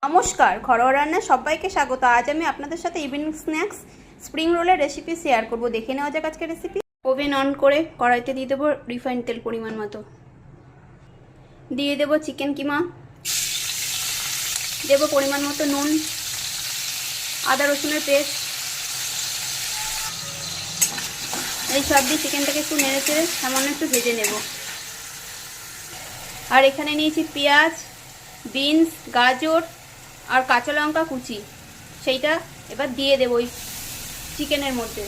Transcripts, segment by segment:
নমস্কার, ঘরোয়া রান্না সবাইকে স্বাগত। আজ আমি আপনাদের সাথে ইভিনিং স্ন্যাক্স স্প্রিং রোলের রেসিপি শেয়ার করব। দেখে নেওয়া যাক আজকের রেসিপি। ওভেন অন করে কড়াইতে দিয়ে দেবো রিফাইন্ড তেল পরিমাণ মতো, দিয়ে দেবো চিকেন কিমা, দেবো পরিমাণ মতো নুন, আদা রসুনের পেস্ট, এই সব দিয়ে চিকেনটাকে একটু নেড়ে চেড়ে সামান্য একটু ভেজে নেব। আর এখানে নিয়েছি পেঁয়াজ, বিনস, গাজর আর কাঁচা লঙ্কা কুচি, সেইটা এবার দিয়ে দেবো ওই চিকেনের মধ্যে।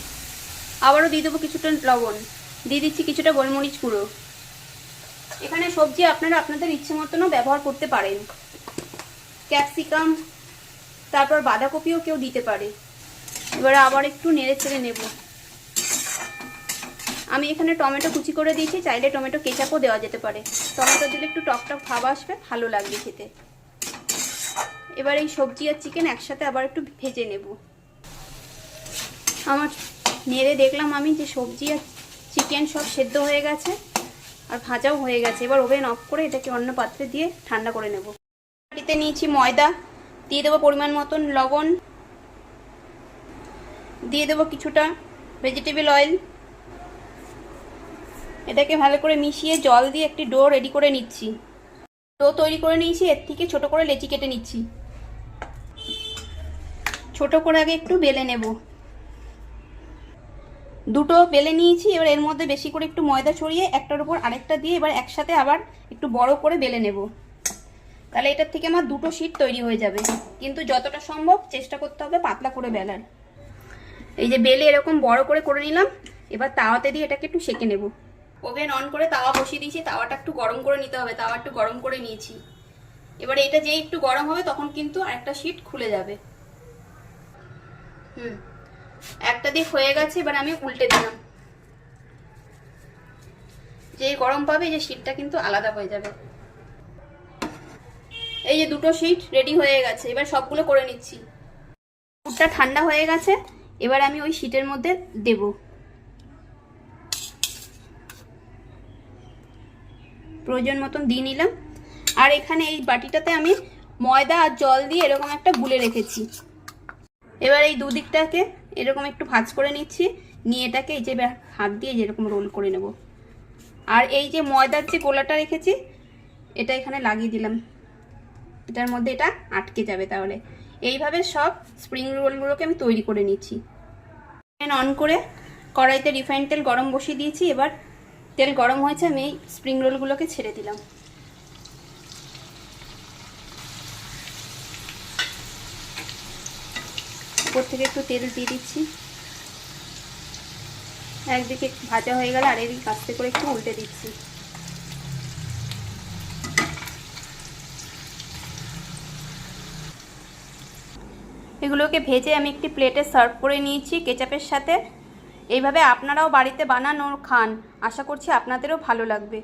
আবারও দিয়ে দেবো কিছুটা লবণ, দিয়ে দিচ্ছি কিছুটা গোলমরিচ গুঁড়ো। এখানে সবজি আপনারা আপনাদের ইচ্ছে মতনও ব্যবহার করতে পারেন, ক্যাপসিকাম, তারপর বাঁধাকপিও কেউ দিতে পারে। এবারে আবার একটু নেড়ে চেড়ে নেব। আমি এখানে টমেটো কুচি করে দিয়েছি, চাইলে টমেটো কেচাপও দেওয়া যেতে পারে। টমেটো দিলে একটু টক টক ভাব আসবে, ভালো লাগবে খেতে। এবার এই সবজি আর চিকেন একসাথে আবার একটু ভেজে নেব। আমার নেড়ে দেখলাম আমি যে সবজি আর চিকেন সব সেদ্ধ হয়ে গেছে আর ভাজাও হয়ে গেছে। এবার ওভেন অফ করে এটাকে অন্য পাত্রে দিয়ে ঠান্ডা করে নেব। বাটিতে নিয়েছি ময়দা, দিয়ে দেবো পরিমাণ মতন লবণ, দিয়ে দেবো কিছুটা ভেজিটেবল অয়েল। এটাকে ভালো করে মিশিয়ে জল দিয়ে একটি ডো রেডি করে নিচ্ছি। ডো তৈরি করে নিয়েছি, এর থেকে ছোট করে লেচি কেটে নিচ্ছি। ছোট করে আগে একটু বেলে নেব। দুটো বেলে নিয়েছি, এবার এর মধ্যে বেশি করে একটু ময়দা ছড়িয়ে একটার উপর আরেকটা দিয়ে এবার একসাথে আবার একটু বড় করে বেলে নেব। তাহলে এটার থেকে আমার দুটো শীট তৈরি হয়ে যাবে, কিন্তু যতটা সম্ভব চেষ্টা করতে হবে পাতলা করে বেলার। এই যে বেলে এরকম বড় করে নিলাম। এবার তাওয়াতে দিয়ে এটাকে একটু সেঁকে নেব। ওভেন অন করে তাওয়া বসিয়ে দিয়েছি, তাওয়াটা একটু গরম করে নিতে হবে। তাওয়া একটু গরম করে নিয়েছি। এবার এটা যেই একটু গরম হবে তখন কিন্তু আরেকটা শীট খুলে যাবে। একটা দিক হয়ে গেছে, এবার আমি উল্টে দিলাম। যেই গরম পাবে যে শীটটা কিন্তু আলাদা হয়ে যাবে। এই যে দুটো শীট রেডি হয়ে গেছে, এবার সবগুলো করে নিচ্ছি। পুরটা ঠান্ডা হয়ে গেছে, এবার আমি ওই শীটের মধ্যে দেব। প্রয়োজন মতন দিয়ে নিলাম। আর এখানে এই বাটিটাতে আমি ময়দা আর জল দিয়ে এরকম একটা গুলে রেখেছি। এবার এই দুদিকটাকে এরকম একটু ভাঁজ করে নিচ্ছি, নিয়ে এটাকে এই যে হাত দিয়ে যেরকম রোল করে নেব। আর এই যে ময়দার যে গোলাটা রেখেছি এটা এখানে লাগিয়ে দিলাম, এটার মধ্যে এটা আটকে যাবে। তাহলে এইভাবে সব স্প্রিং রোলগুলোকে আমি তৈরি করে নিচ্ছি। ওভেন অন করে কড়াইতে রিফাইন্ড তেল গরম বসিয়ে দিয়েছি। এবার তেল গরম হয়েছে, আমি এই স্প্রিং রোলগুলোকে ছেড়ে দিলাম। উপর থেকে একটু তেল দিয়ে দিচ্ছি। একদিকে ভাজা হয়ে গেলে আর এদিকে আস্তে করে একটু উল্টে দিচ্ছি। এগুলোকে ভেজে আমি একটি প্লেটে সার্ভ করে নিয়েছি কেচাপের সাথে। এইভাবে আপনারাও বাড়িতে বানানো খান, আশা করছি আপনাদেরও ভালো লাগবে।